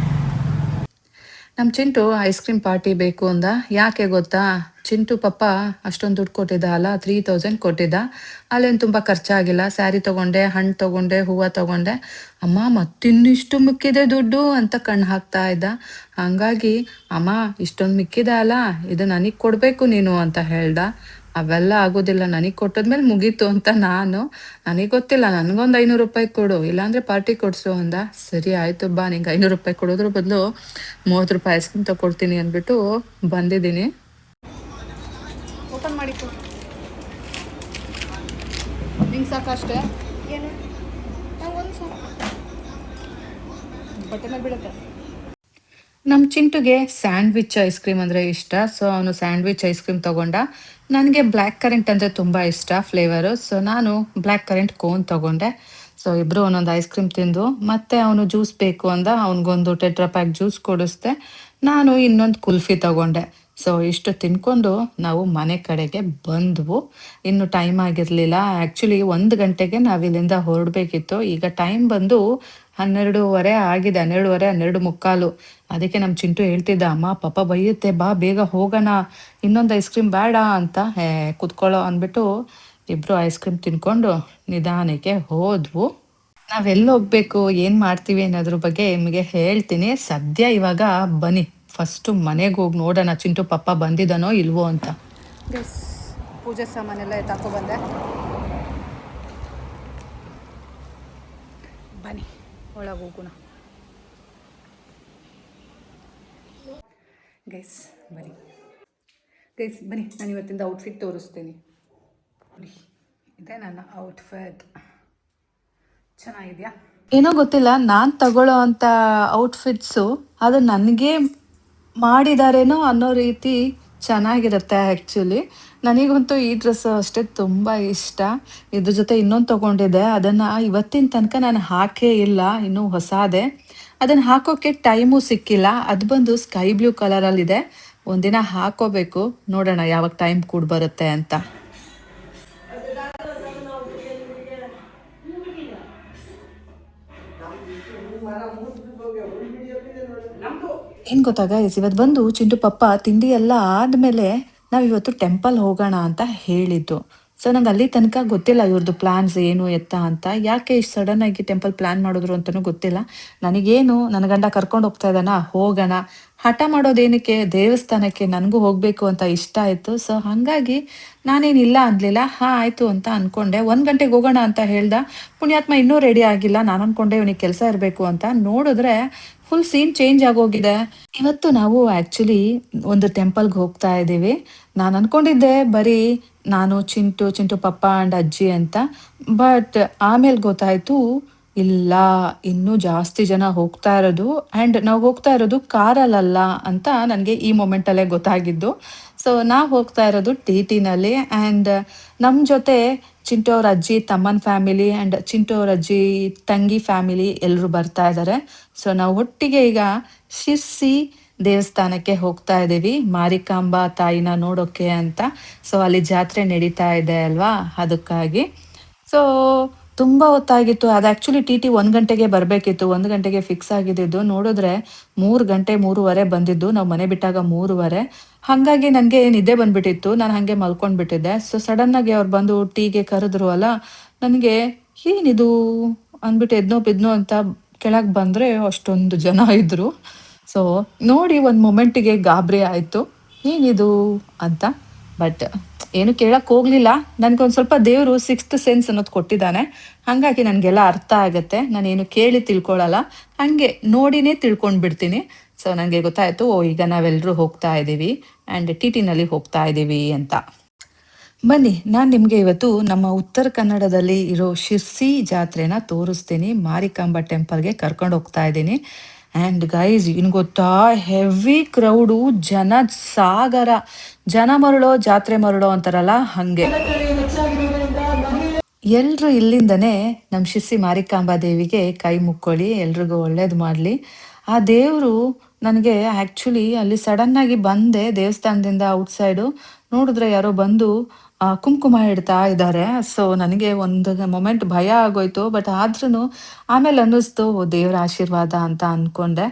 ನಮ್ಮ ಚಿಂಟು ಐಸ್ ಕ್ರೀಮ್ ಪಾರ್ಟಿ ಬೇಕು ಅಂದ. ಯಾಕೆ ಗೊತ್ತಾ? ಚಿಂಟು ಪಪ್ಪ ಅಷ್ಟೊಂದು ದುಡ್ಡು ಕೊಟ್ಟಿದ್ದ ಅಲ್ಲ, 3000 ಕೊಟ್ಟಿದ್ದ. ಅಲ್ಲೇನು ತುಂಬ ಖರ್ಚಾಗಿಲ್ಲ. ಸ್ಯಾರಿ ತೊಗೊಂಡೆ, ಹಣ್ಣು ತೊಗೊಂಡೆ, ಹೂವು ತೊಗೊಂಡೆ. ಅಮ್ಮ ಮತ್ತಿನ್ನಿಷ್ಟು ಮಿಕ್ಕಿದೆ ದುಡ್ಡು ಅಂತ ಕಣ್ಣು ಹಾಕ್ತಾ ಇದ್ದ. ಹಾಗಾಗಿ ಅಮ್ಮ ಇಷ್ಟೊಂದು ಮಿಕ್ಕಿದೆ ಅಲ್ಲ, ಇದು ನನಗೆ ಕೊಡಬೇಕು ನೀನು ಅಂತ ಹೇಳ್ದ. ಅವೆಲ್ಲ ಆಗೋದಿಲ್ಲ, ನನಗೆ ಕೊಟ್ಟದ್ಮೇಲೆ ಮುಗೀತು ಅಂತ ನನಗೆ ಗೊತ್ತಿಲ್ಲ, ನನಗೊಂದು 500 ರೂಪಾಯಿ ಕೊಡು, ಇಲ್ಲಾಂದರೆ ಪಾರ್ಟಿ ಕೊಡಿಸು ಅಂದ. ಸರಿ ಆಯಿತು ಬಾ, ನಿಂಗೆ 500 ರೂಪಾಯಿ ಕೊಡೋದ್ರ ಬದಲು 30 ರೂಪಾಯಿ ಐಸ್ ಕ್ರೀಮ್ ತೊಗೊಡ್ತೀನಿ ಅಂದ್ಬಿಟ್ಟು ಬಂದಿದ್ದೀನಿ. ಓಪನ್ ಮಾಡಿ ನಿಂಗೆ ಸಾಕಷ್ಟೇ, ಏನು ನಂಗೊಂದು ಸ್ವಲ್ಪ ಬಟ್ಟೆ ಮೇಲೆ ಬೀಳುತ್ತೆ. ನಮ್ಮ ಚಿಂಟುಗೆ ಸ್ಯಾಂಡ್ವಿಚ್ ಐಸ್ ಕ್ರೀಮ್ ಅಂದರೆ ಇಷ್ಟ, ಸೊ ಅವನು ಸ್ಯಾಂಡ್ವಿಚ್ ಐಸ್ ಕ್ರೀಮ್ ತೊಗೊಂಡ. ನನಗೆ ಬ್ಲ್ಯಾಕ್ ಕರೆಂಟ್ ಅಂದರೆ ತುಂಬ ಇಷ್ಟ ಫ್ಲೇವರು, ಸೊ ನಾನು ಬ್ಲ್ಯಾಕ್ ಕರೆಂಟ್ ಕೋನ್ ತೊಗೊಂಡೆ. ಸೊ ಇಬ್ಬರು ಒಂದೊಂದು ಐಸ್ ಕ್ರೀಮ್ ತಿಂದು, ಮತ್ತೆ ಅವನು ಜ್ಯೂಸ್ ಬೇಕು ಅಂದ, ಅವನಿಗೊಂದು ಟೆಟ್ರಾ ಪ್ಯಾಕ್ ಜ್ಯೂಸ್ ಕೊಡಿಸ್ದೆ. ನಾನು ಇನ್ನೊಂದು ಕುಲ್ಫಿ ತೊಗೊಂಡೆ. ಸೊ ಇಷ್ಟು ತಿನ್ಕೊಂಡು ನಾವು ಮನೆ ಕಡೆಗೆ ಬಂದವು. ಇನ್ನು ಟೈಮ್ ಆಗಿರಲಿಲ್ಲ, ಆ್ಯಕ್ಚುಲಿ 1 ಗಂಟೆಗೆ ನಾವಿಲ್ಲಿಂದ ಹೊರಡಬೇಕಿತ್ತು. ಈಗ ಟೈಮ್ ಬಂದು 12:30 ಆಗಿದೆ, 12:30, 12:45. ಅದಕ್ಕೆ ನಮ್ಮ ಚಿಂಟು ಹೇಳ್ತಿದ್ದ, ಅಮ್ಮ ಪಾಪ ಬೈಯುತ್ತೆ, ಬಾ ಬೇಗ ಹೋಗೋಣ, ಇನ್ನೊಂದು ಐಸ್ ಕ್ರೀಮ್ ಬೇಡ ಅಂತ. ಕುತ್ಕೊಳ್ಳೋ ಅಂದ್ಬಿಟ್ಟು ಇಬ್ಬರು ಐಸ್ ಕ್ರೀಮ್ ತಿನ್ಕೊಂಡು ನಿಧಾನಕ್ಕೆ ಹೋದ್ವು. ನಾವೆಲ್ಲಿ ಹೋಗ್ಬೇಕು, ಏನು ಮಾಡ್ತೀವಿ ಅನ್ನೋದ್ರ ಬಗ್ಗೆ ನಿಮಗೆ ಹೇಳ್ತೀನಿ. ಸದ್ಯ ಇವಾಗ ಬನ್ನಿ ಫಸ್ಟು ಮನೆಗೆ ಹೋಗಿ ನೋಡೋಣ ಚಿಂಟು ಪಪ್ಪ ಬಂದಿದ್ದಾನೋ ಇಲ್ವೋ ಅಂತ. ಗೈಸ್, ಪೂಜೆ ಸಾಮಾನೆಲ್ಲ ಎತ್ತಾಕೊ ಬಂದೆ. ಬನ್ನಿ ಒಳಗೆ ಹೋಗೋಣ. ಗೈಸ್ ಬನ್ನಿ, ಗೈಸ್ ಬನ್ನಿ, ನಾನು ಇವತ್ತಿಂದ ಔಟ್ಫಿಟ್ ತೋರಿಸ್ತೀನಿ. ನೋಡಿ, ಇದೇ ನನ್ನ ಔಟ್ಫಿಟ್. ಚೆನ್ನಾಗಿದೆಯಾ? ಏನೋ ಗೊತ್ತಿಲ್ಲ, ನಾನು ತಗೊಳ್ಳೋ ಅಂಥ ಔಟ್‌ಫಿಟ್ಸು ಅದು ನನಗೆ ಮಾಡಿದಾರೇನೋ ಅನ್ನೋ ರೀತಿ ಚೆನ್ನಾಗಿರುತ್ತೆ ಆ್ಯಕ್ಚುಲಿ. ನನಗಂತೂ ಈ ಡ್ರೆಸ್ಸು ಅಷ್ಟೇ ತುಂಬ ಇಷ್ಟ. ಇದ್ರ ಜೊತೆ ಇನ್ನೊಂದು ತೊಗೊಂಡಿದ್ದೆ, ಅದನ್ನು ಇವತ್ತಿನ ತನಕ ನಾನು ಹಾಕೇ ಇಲ್ಲ, ಇನ್ನೂ ಹೊಸಾದೆ. ಅದನ್ನು ಹಾಕೋಕ್ಕೆ ಟೈಮು ಸಿಕ್ಕಿಲ್ಲ. ಅದು ಬಂದು ಸ್ಕೈ ಬ್ಲೂ ಕಲರಲ್ಲಿದೆ. ಒಂದಿನ ಹಾಕ್ಕೋಬೇಕು, ನೋಡೋಣ ಯಾವಾಗ ಟೈಮ್ ಕೂಡ ಬರುತ್ತೆ ಅಂತ. ಏನು ಗೊತ್ತಾ ಗೈಸ್, ಇವತ್ತು ಬಂದು ಚಿಂಟು ಪಪ್ಪ ತಿಂಡಿ ಎಲ್ಲ ಆದಮೇಲೆ ನಾವು ಇವತ್ತು ಟೆಂಪಲ್ ಹೋಗೋಣ ಅಂತ ಹೇಳಿದ್ದು. ಸೊ ನಂಗೆ ಅಲ್ಲಿ ತನಕ ಗೊತ್ತಿಲ್ಲ ಇವ್ರದ್ದು ಪ್ಲ್ಯಾನ್ಸ್ ಏನು ಎತ್ತ ಅಂತ. ಯಾಕೆ ಇಷ್ಟು ಸಡನ್ನಾಗಿ ಟೆಂಪಲ್ ಪ್ಲ್ಯಾನ್ ಮಾಡಿದ್ರು ಅಂತಲೂ ಗೊತ್ತಿಲ್ಲ. ನನಗೇನು ನನ್ನ ಗಂಡ ಕರ್ಕೊಂಡು ಹೋಗ್ತಾ ಇದ್ದಾನ, ಹೋಗೋಣ, ಹಠ ಮಾಡೋದೇನಕ್ಕೆ, ದೇವಸ್ಥಾನಕ್ಕೆ ನನಗೂ ಹೋಗಬೇಕು ಅಂತ ಇಷ್ಟ ಆಯಿತು. ಸೊ ಹಾಗಾಗಿ ನಾನೇನಿಲ್ಲ ಅನ್ನಲಿಲ್ಲ, ಹಾಂ ಆಯಿತು ಅಂತ ಅಂದ್ಕೊಂಡೆ. 1 ಗಂಟೆಗೆ ಹೋಗೋಣ ಅಂತ ಹೇಳ್ದ. ಪುಣ್ಯಾತ್ಮ ಇನ್ನೂ ರೆಡಿ ಆಗಿಲ್ಲ. ನಾನು ಅಂದ್ಕೊಂಡೆ ಇವನಿಗೆ ಕೆಲಸ ಇರಬೇಕು ಅಂತ. ನೋಡಿದ್ರೆ ಫುಲ್ ಸೀನ್ ಚೇಂಜ್ ಆಗೋಗಿದೆ. ಇವತ್ತು ನಾವು ಆ್ಯಕ್ಚುಲಿ ಒಂದು ಟೆಂಪಲ್ಗೆ ಹೋಗ್ತಾ ಇದ್ದೀವಿ. ನಾನು ಅಂದ್ಕೊಂಡಿದ್ದೆ ಬರೀ ನಾನು, ಚಿಂಟು ಪಪ್ಪ ಆ್ಯಂಡ್ ಅಜ್ಜಿ ಅಂತ. ಬಟ್ ಆಮೇಲೆ ಗೊತ್ತಾಯಿತು, ಇಲ್ಲ, ಇನ್ನೂ ಜಾಸ್ತಿ ಜನ ಹೋಗ್ತಾ ಇರೋದು. ಆ್ಯಂಡ್ ನಾವು ಹೋಗ್ತಾ ಇರೋದು ಕಾರಲ್ಲಲ್ಲ ಅಂತ ನನಗೆ ಈ ಮೊಮೆಂಟಲ್ಲೇ ಗೊತ್ತಾಗಿದ್ದು. ಸೊ ನಾವು ಹೋಗ್ತಾ ಇರೋದು ಟಿ ಟಿನಲ್ಲಿ. ಆ್ಯಂಡ್ ನಮ್ಮ ಜೊತೆ ಚಿಂಟು ಅವ್ರ ಅಜ್ಜಿ ತಮ್ಮನ ಫ್ಯಾಮಿಲಿ ಆ್ಯಂಡ್ ಚಿಂಟು ಅವ್ರ ಅಜ್ಜಿ ತಂಗಿ ಫ್ಯಾಮಿಲಿ ಎಲ್ಲರೂ ಬರ್ತಾ ಇದ್ದಾರೆ. ಸೊ ನಾವು ಒಟ್ಟಿಗೆ ಈಗ ಶಿರ್ಸಿ ದೇವಸ್ಥಾನಕ್ಕೆ ಹೋಗ್ತಾ ಇದ್ದೀವಿ, ಮಾರಿಕಾಂಬಾ ತಾಯಿನ ನೋಡೋಕ್ಕೆ ಅಂತ. ಸೊ ಅಲ್ಲಿ ಜಾತ್ರೆ ನಡೀತಾ ಇದೆ ಅಲ್ವಾ, ಅದಕ್ಕಾಗಿ. ಸೊ ತುಂಬ ಹೊತ್ತಾಗಿತ್ತು. ಅದು ಆ್ಯಕ್ಚುಲಿ ಟಿ ಟಿ 1 ಗಂಟೆಗೆ ಬರಬೇಕಿತ್ತು. 1 ಗಂಟೆಗೆ ಫಿಕ್ಸ್ ಆಗಿದ್ದಿದ್ದು. ನೋಡಿದ್ರೆ 3 ಗಂಟೆ 3:15 ಬಂದಿದ್ದು. ನಾವು ಮನೆ ಬಿಟ್ಟಾಗ 3:15. ಹಾಗಾಗಿ ನನಗೆ ನಿದ್ದೆ ಬಂದುಬಿಟ್ಟಿತ್ತು. ನಾನು ಹಾಗೆ ಮಲ್ಕೊಂಡ್ಬಿಟ್ಟಿದ್ದೆ. ಸೊ ಸಡನ್ನಾಗಿ ಅವ್ರು ಬಂದು ಟೀಗೆ ಕರೆದ್ರು ಅಲ್ಲ, ನನಗೆ ಏನಿದು ಅಂದ್ಬಿಟ್ಟು ಎದ್ನೋ ಬಿದ್ನೋ ಅಂತ ಕೆಳಗೆ ಬಂದರೆ ಅಷ್ಟೊಂದು ಜನ ಇದ್ದರು. ಸೊ ನೋಡಿ ಒಂದು ಮೊಮೆಂಟಿಗೆ ಗಾಬರಿ ಆಯಿತು, ಏನಿದು ಅಂತ. ಬಟ್ ಏನು ಕೇಳಕ್ಕೆ ಹೋಗಲಿಲ್ಲ. ನನಗೊಂದು ಸ್ವಲ್ಪ ದೇವರು ಸಿಕ್ಸ್ತ್ ಸೆನ್ಸ್ ಅನ್ನೋದು ಕೊಟ್ಟಿದ್ದಾನೆ. ಹಾಗಾಗಿ ನನಗೆಲ್ಲ ಅರ್ಥ ಆಗುತ್ತೆ. ನಾನೇನು ಕೇಳಿ ತಿಳ್ಕೊಳ್ಳಲ್ಲ, ಹಾಗೆ ನೋಡಿನೇ ತಿಳ್ಕೊಂಡು ಬಿಡ್ತೀನಿ. ಸೊ ನನಗೆ ಗೊತ್ತಾಯಿತು, ಓ ಈಗ ನಾವೆಲ್ಲರೂ ಹೋಗ್ತಾ ಇದ್ದೀವಿ ಆ್ಯಂಡ್ ಟಿ ಟಿನಲ್ಲಿ ಹೋಗ್ತಾ ಇದ್ದೀವಿ ಅಂತ. ಬನ್ನಿ, ನಾನು ನಿಮಗೆ ಇವತ್ತು ನಮ್ಮ ಉತ್ತರ ಕನ್ನಡದಲ್ಲಿ ಇರೋ ಶಿರ್ಸಿ ಜಾತ್ರೆನ ತೋರಿಸ್ತೀನಿ. ಮಾರಿಕಾಂಬಾ ಟೆಂಪಲ್ಗೆ ಕರ್ಕೊಂಡು ಹೋಗ್ತಾ ಇದ್ದೀನಿ. ಆ್ಯಂಡ್ ಗೈಸ್, ಇನ್ನು ಗೊತ್ತಾ, ಹೆವಿ ಕ್ರೌಡು, ಜನ ಸಾಗರ. ಜನ ಮರಳೋ ಜಾತ್ರೆ ಮರಳೋ ಅಂತಾರಲ್ಲ, ಹಾಗೆ ಎಲ್ಲರೂ ಇಲ್ಲಿಂದನೇ ನಮ್ಮ ಶಿರ್ಸಿ ಮಾರಿಕಾಂಬಾ ದೇವಿಗೆ ಕೈ ಮುಕ್ಕೊಳ್ಳಿ, ಎಲ್ರಿಗೂ ಒಳ್ಳೇದು ಮಾಡಲಿ. ಆ ದೇವರು ನನಗೆ ಆ್ಯಕ್ಚುಲಿ ಅಲ್ಲಿ ಸಡನ್ನಾಗಿ ಬಂದೆ ದೇವಸ್ಥಾನದಿಂದ ಔಟ್ಸೈಡು. ನೋಡಿದ್ರೆ ಯಾರೋ ಬಂದು ಕುಂಕುಮ ಇಡ್ತಾ ಇದ್ದಾರೆ. ಸೊ ನನಗೆ ಒಂದು ಮೊಮೆಂಟ್ ಭಯ ಆಗೋಯ್ತು. ಬಟ್ ಆದ್ರೂ ಆಮೇಲೆ ಅನ್ನಿಸ್ತು, ದೇವರ ಆಶೀರ್ವಾದ ಅಂತ ಅಂದ್ಕೊಂಡೆ.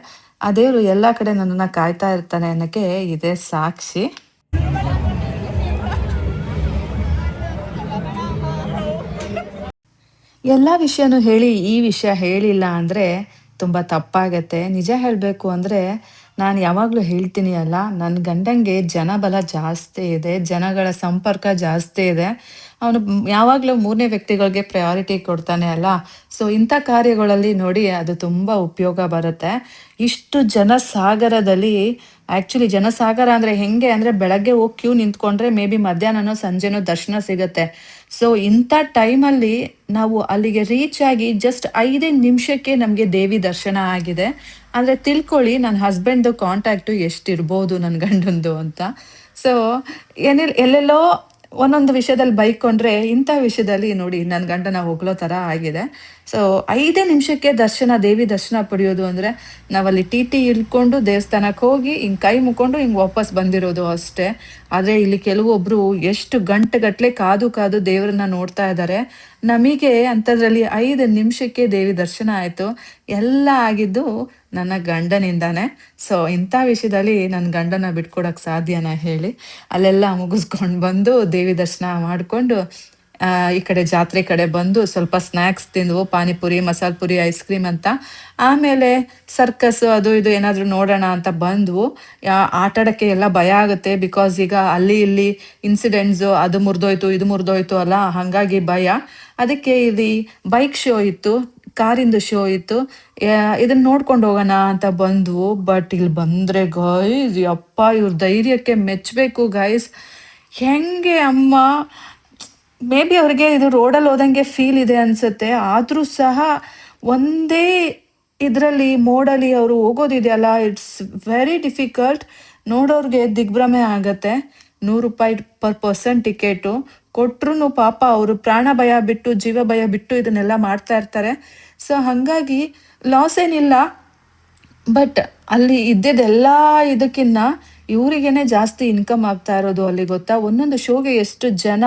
ಆ ದೇವರು ಎಲ್ಲ ಕಡೆ ನನ್ನನ್ನು ಕಾಯ್ತಾ ಇರ್ತಾನೆ ಅನ್ನೋಕ್ಕೆ ಇದೇ ಸಾಕ್ಷಿ. ಎಲ್ಲ ವಿಷಯನೂ ಹೇಳಿ ಈ ವಿಷಯ ಹೇಳಿಲ್ಲ ಅಂದರೆ ತುಂಬ ತಪ್ಪಾಗತ್ತೆ. ನಿಜ ಹೇಳಬೇಕು ಅಂದರೆ, ನಾನು ಯಾವಾಗಲೂ ಹೇಳ್ತೀನಿ ಅಲ್ಲ, ನನ್ನ ಗಂಡಂಗೆ ಜನಬಲ ಜಾಸ್ತಿ ಇದೆ, ಜನಗಳ ಸಂಪರ್ಕ ಜಾಸ್ತಿ ಇದೆ. ಅವನು ಯಾವಾಗಲೂ 3ನೇ ವ್ಯಕ್ತಿಗಳಿಗೆ ಪ್ರಯಾರಿಟಿ ಕೊಡ್ತಾನೆ ಅಲ್ಲ. ಸೊ ಇಂಥ ಕಾರ್ಯಗಳಲ್ಲಿ ನೋಡಿ ಅದು ತುಂಬ ಉಪಯೋಗ ಬರುತ್ತೆ. ಇಷ್ಟು ಜನಸಾಗರದಲ್ಲಿ, ಆ್ಯಕ್ಚುಲಿ ಜನಸಾಗರ ಅಂದರೆ ಹೆಂಗೆ ಅಂದರೆ, ಬೆಳಗ್ಗೆ ಹೋಗಿ ಕ್ಯೂ ನಿಂತ್ಕೊಂಡ್ರೆ ಮೇ ಬಿ ಮಧ್ಯಾಹ್ನನೋ ಸಂಜೆನೋ ದರ್ಶನ ಸಿಗುತ್ತೆ. ಸೊ ಇಂಥ ಟೈಮಲ್ಲಿ ನಾವು ಅಲ್ಲಿಗೆ ರೀಚ್ ಆಗಿ ಜಸ್ಟ್ 5 ನಿಮಿಷಕ್ಕೆ ನಮಗೆ ದೇವಿ ದರ್ಶನ ಆಗಿದೆ. ಅಂದರೆ ತಿಳ್ಕೊಳ್ಳಿ ನನ್ನ ಹಸ್ಬೆಂಡ್ದು ಕಾಂಟ್ಯಾಕ್ಟು ಎಷ್ಟಿರ್ಬೋದು ನನ್ನ ಗಂಡಂದು ಅಂತ. ಸೊ ಎಲ್ಲೆಲ್ಲೋ ಒಂದೊಂದು ವಿಷಯದಲ್ಲಿ ಬೈಕೊಂಡ್ರೆ, ಇಂಥ ವಿಷಯದಲ್ಲಿ ನೋಡಿ ನನ್ನ ಗಂಡನ ಹೊಗಳೋ ಥರ ಆಗಿದೆ. ಸೊ 5 ನಿಮಿಷಕ್ಕೆ ದೇವಿ ದರ್ಶನ ಪಡೆಯೋದು ಅಂದರೆ, ನಾವಲ್ಲಿ ಟಿ ಟಿ ಇಳ್ಕೊಂಡು ದೇವಸ್ಥಾನಕ್ಕೆ ಹೋಗಿ ಹಿಂಗೆ ಕೈ ಮುಕ್ಕೊಂಡು ಹಿಂಗೆ ವಾಪಸ್ ಬಂದಿರೋದು ಅಷ್ಟೇ. ಆದರೆ ಇಲ್ಲಿ ಕೆಲವೊಬ್ಬರು ಎಷ್ಟು ಗಂಟೆಗಟ್ಟಲೆ ಕಾದು ದೇವರನ್ನ ನೋಡ್ತಾ ಇದ್ದಾರೆ. ನಮಗೆ ಅಂಥದ್ರಲ್ಲಿ 5 ನಿಮಿಷಕ್ಕೆ ದೇವಿ ದರ್ಶನ ಆಯಿತು. ಎಲ್ಲ ಆಗಿದ್ದು ನನ್ನ ಗಂಡನಿಂದಾನೆ. ಸೊ ಇಂಥ ವಿಷಯದಲ್ಲಿ ನನ್ನ ಗಂಡನ ಬಿಟ್ಕೊಡಕ್ಕೆ ಸಾಧ್ಯನಾ ಹೇಳಿ. ಅಲ್ಲೆಲ್ಲ ಮುಗಿಸ್ಕೊಂಡು ಬಂದು ದೇವಿ ದರ್ಶನ ಮಾಡಿಕೊಂಡು ಈ ಕಡೆ ಜಾತ್ರೆ ಕಡೆ ಬಂದು ಸ್ವಲ್ಪ ಸ್ನ್ಯಾಕ್ಸ್ ತಿಂದವು, ಪಾನಿಪುರಿ, ಮಸಾಲೆ ಪುರಿ, ಐಸ್ ಕ್ರೀಮ್ ಅಂತ. ಆಮೇಲೆ ಸರ್ಕಸ್ಸು ಅದು ಇದು ಏನಾದರೂ ನೋಡೋಣ ಅಂತ ಬಂದವು. ಆಟಾಡೋಕ್ಕೆ ಎಲ್ಲ ಭಯ ಆಗುತ್ತೆ, ಬಿಕಾಸ್ ಈಗ ಅಲ್ಲಿ ಇಲ್ಲಿ ಇನ್ಸಿಡೆಂಟ್ಸು, ಅದು ಮುರಿದೋಯ್ತು ಇದು ಮುರಿದೋಯ್ತು ಅಲ್ಲ, ಹಾಗಾಗಿ ಭಯ. ಅದಕ್ಕೆ ಇಲ್ಲಿ ಬೈಕ್ ಶೋ ಇತ್ತು, ಕಾರಿಂದು ಶೋ ಇತ್ತು, ಇದನ್ನ ನೋಡ್ಕೊಂಡು ಹೋಗೋಣ ಅಂತ ಬಂದವು. ಬಟ್ ಇಲ್ಲಿ ಬಂದರೆ ಗೈಸ್, ಅಪ್ಪ ಇವ್ರ ಧೈರ್ಯಕ್ಕೆ ಮೆಚ್ಚಬೇಕು ಗೈಸ್. ಹೆಂಗೆ ಅಮ್ಮ, ಮೇ ಬಿ ಅವ್ರಿಗೆ ಇದು ರೋಡಲ್ಲಿ ಹೋದಂಗೆ ಫೀಲ್ ಇದೆ ಅನಿಸುತ್ತೆ. ಆದರೂ ಸಹ ಒಂದೇ ಇದರಲ್ಲಿ ಮೋಡಲ್ಲಿ ಅವರು ಹೋಗೋದಿದೆಯಲ್ಲ, ಇಟ್ಸ್ ವೆರಿ ಡಿಫಿಕಲ್ಟ್. ನೋಡೋರಿಗೆ ದಿಗ್ಭ್ರಮೆ ಆಗತ್ತೆ. 100 ರೂಪಾಯಿ ಪರ್ ಪರ್ಸನ್ ಟಿಕೆಟು ಕೊಟ್ರು ಪಾಪ ಅವರು ಪ್ರಾಣ ಭಯ ಬಿಟ್ಟು, ಜೀವ ಭಯ ಬಿಟ್ಟು ಇದನ್ನೆಲ್ಲ ಮಾಡ್ತಾ ಇರ್ತಾರೆ. ಸೊ ಹಾಗಾಗಿ ಲಾಸ್ ಏನಿಲ್ಲ, ಬಟ್ ಅಲ್ಲಿ ಇದ್ದಿದ್ದೆಲ್ಲ ಇದಕ್ಕಿನ್ನ ಇವರಿಗೇನೆ ಜಾಸ್ತಿ ಇನ್ಕಮ್ ಆಗ್ತಾ ಇರೋದು ಅಲ್ಲಿ, ಗೊತ್ತಾ? ಒಂದೊಂದು ಶೋಗೆ ಎಷ್ಟು ಜನ,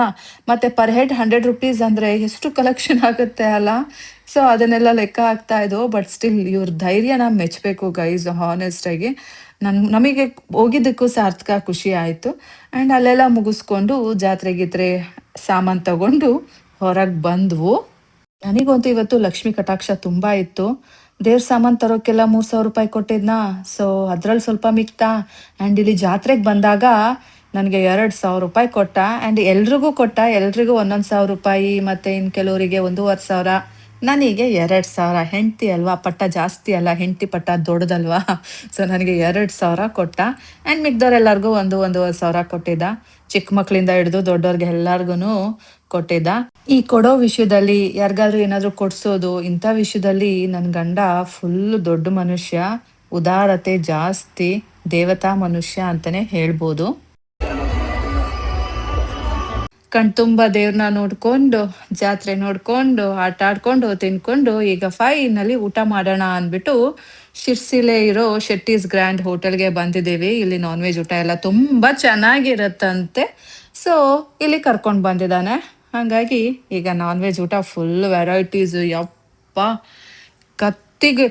ಮತ್ತು ಪರ್ ಹೆಡ್ 100 ರುಪೀಸ್ ಅಂದರೆ ಎಷ್ಟು ಕಲೆಕ್ಷನ್ ಆಗುತ್ತೆ ಅಲ್ಲ. ಸೊ ಅದನ್ನೆಲ್ಲ ಲೆಕ್ಕ ಹಾಕ್ತಾ ಇದ್ದೋ. ಬಟ್ ಸ್ಟಿಲ್ ಇವ್ರ ಧೈರ್ಯನ ಮೆಚ್ಚಬೇಕು ಗೈಸ್, ಹಾನೆಸ್ಟಾಗಿ. ನಮಗೆ ಹೋಗಿದ್ದಕ್ಕೂ ಸಾರ್ಥಕ, ಖುಷಿ ಆಯಿತು. ಆ್ಯಂಡ್ ಅಲ್ಲೆಲ್ಲ ಮುಗಿಸ್ಕೊಂಡು ಜಾತ್ರೆ ಗೀತ್ರೆ ಸಾಮಾನು ತಗೊಂಡು ಹೊರಗೆ ಬಂದ್ವು. ನನಗಂತೂ ಇವತ್ತು ಲಕ್ಷ್ಮಿ ಕಟಾಕ್ಷ ತುಂಬ ಇತ್ತು. ದೇವ್ರ ಸಾಮಾನು ತರೋಕ್ಕೆಲ್ಲ 3,000 ರೂಪಾಯಿ ಕೊಟ್ಟಿದ್ನಾ, ಸೊ ಅದ್ರಲ್ಲಿ ಸ್ವಲ್ಪ ಮಿಕ್ತಾ. ಆ್ಯಂಡ್ ಇಲ್ಲಿ ಜಾತ್ರೆಗೆ ಬಂದಾಗ ನನಗೆ 2,000 ರೂಪಾಯಿ ಕೊಟ್ಟ. ಆ್ಯಂಡ್ ಎಲ್ರಿಗೂ ಕೊಟ್ಟ, ಎಲ್ರಿಗೂ 1,000 ರೂಪಾಯಿ, ಮತ್ತು ಇನ್ನು ಕೆಲವರಿಗೆ 1,500, ನನಗೆ 2,000. ಹೆಂಡತಿ ಅಲ್ವಾ, ಪಟ್ಟ ಜಾಸ್ತಿ ಅಲ್ಲ, ಹೆಂಡತಿ ಪಟ್ಟ ದೊಡ್ಡದಲ್ವಾ. ಸೊ ನನಗೆ 2,000 ಕೊಟ್ಟ. ಆ್ಯಂಡ್ ಮಿಕ್ದವ್ರೆಲ್ಲರಿಗೂ 1,500 ಕೊಟ್ಟಿದ್ದ. ಚಿಕ್ಕ ಮಕ್ಕಳಿಂದ ಹಿಡಿದು ದೊಡ್ಡವ್ರಿಗೆ ಎಲ್ಲರಿಗೂ ಕೊಟ್ಟಿದ್ದ. ಈ ಕೊಡೋ ವಿಷಯದಲ್ಲಿ, ಯಾರಿಗಾದ್ರೂ ಏನಾದರೂ ಕೊಡ್ಸೋದು, ಇಂಥ ವಿಷಯದಲ್ಲಿ ನನ್ನ ಗಂಡ ಫುಲ್ ದೊಡ್ಡ ಮನುಷ್ಯ, ಉದಾರತೆ ಜಾಸ್ತಿ, ದೇವತಾ ಮನುಷ್ಯ ಅಂತಲೇ ಹೇಳ್ಬೋದು. ಕಣ್ತುಂಬ ದೇವ್ರನ್ನ ನೋಡ್ಕೊಂಡು, ಜಾತ್ರೆ ನೋಡ್ಕೊಂಡು, ಆಟ ಆಡ್ಕೊಂಡು, ತಿನ್ಕೊಂಡು, ಈಗ ಫೈನಲಿ ಊಟ ಮಾಡೋಣ ಅಂದ್ಬಿಟ್ಟು ಶಿರ್ಸಿಲೇ ಇರೋ ಶೆಟ್ಟೀಸ್ ಗ್ರ್ಯಾಂಡ್ ಹೋಟೆಲ್ಗೆ ಬಂದಿದ್ದೀವಿ. ಇಲ್ಲಿ ನಾನ್ ವೆಜ್ ಊಟ ಎಲ್ಲ ತುಂಬ ಚೆನ್ನಾಗಿರತ್ತಂತೆ. ಸೊ ಇಲ್ಲಿ ಕರ್ಕೊಂಡು ಬಂದಿದ್ದಾನೆ. ಹಾಗಾಗಿ ಈಗ ನಾನ್ ವೆಜ್ ಊಟ ಫುಲ್ ವೆರೈಟೀಸು, ಯಪ್ಪ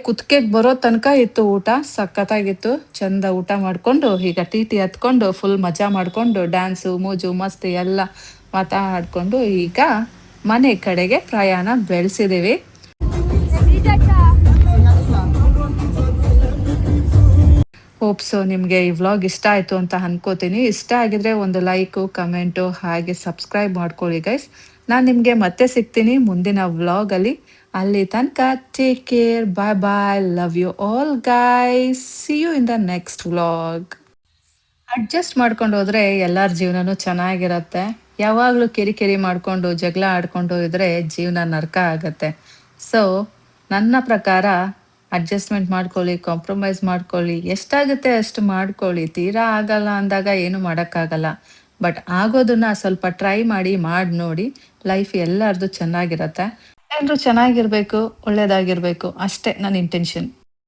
ಕುತ್ತಿಗೆ ಬರೋ ತನಕ ಇತ್ತು ಊಟ. ಸಖತ್ತಾಗಿತ್ತು, ಚಂದ ಊಟ ಮಾಡಿಕೊಂಡು ಈಗ ಟಿ ಹತ್ಕೊಂಡು ಫುಲ್ ಮಜಾ ಮಾಡಿಕೊಂಡು ಡ್ಯಾನ್ಸು ಮೋಜು ಮಸ್ತಿ ಎಲ್ಲ ಮಾತಾಡ್ಕೊಂಡು ಈಗ ಮನೆ ಕಡೆಗೆ ಪ್ರಯಾಣ ಬೆಳೆಸಿದ್ದೀವಿ. ಹೋಪ್ಸು ನಿಮಗೆ ಈ ವ್ಲಾಗ್ ಇಷ್ಟ ಆಯಿತು ಅಂತ ಅನ್ಕೋತೀನಿ. ಇಷ್ಟ ಆಗಿದ್ರೆ ಒಂದು ಲೈಕು, ಕಮೆಂಟು, ಹಾಗೆ ಸಬ್ಸ್ಕ್ರೈಬ್ ಮಾಡ್ಕೊಳ್ಳಿ ಗೈಸ್. ನಾನು ನಿಮಗೆ ಮತ್ತೆ ಸಿಗ್ತೀನಿ ಮುಂದಿನ ವ್ಲಾಗಲ್ಲಿ. ಅಲ್ಲಿ ತನಕ take care, bye bye, love you all guys, see you in the next vlog. Adjust ಮಾಡ್ಕೊಂಡು ಹೋದರೆ ಎಲ್ಲರ ಜೀವನನೂ ಚೆನ್ನಾಗಿರತ್ತೆ. ಯಾವಾಗಲೂ ಕಿರಿಕಿರಿ ಮಾಡಿಕೊಂಡು ಜಗಳ ಆಡ್ಕೊಂಡು ಇದ್ರೆ ಜೀವನ ನರಕ ಆಗತ್ತೆ. ಸೊ ನನ್ನ ಪ್ರಕಾರ ಅಡ್ಜಸ್ಟ್ಮೆಂಟ್ ಮಾಡ್ಕೊಳ್ಳಿ, ಕಾಂಪ್ರಮೈಸ್ ಮಾಡ್ಕೊಳ್ಳಿ, ಎಷ್ಟಾಗುತ್ತೆ ಅಷ್ಟು ಮಾಡ್ಕೊಳ್ಳಿ. ತೀರಾ ಆಗಲ್ಲ ಅಂದಾಗ ಏನು ಮಾಡೋಕ್ಕಾಗಲ್ಲ. ಬಟ್ ಆಗೋದನ್ನ ಸ್ವಲ್ಪ ಟ್ರೈ ಮಾಡಿ ನೋಡಿ. ಲೈಫ್ ಎಲ್ಲರದು ಚೆನ್ನಾಗಿರತ್ತೆ. ಎಲ್ಲರೂ ಚೆನ್ನಾಗಿರಬೇಕು, ಒಳ್ಳೆಯದಾಗಿರಬೇಕು, ಅಷ್ಟೇ ನನ್ನ ಇಂಟೆನ್ಷನ್.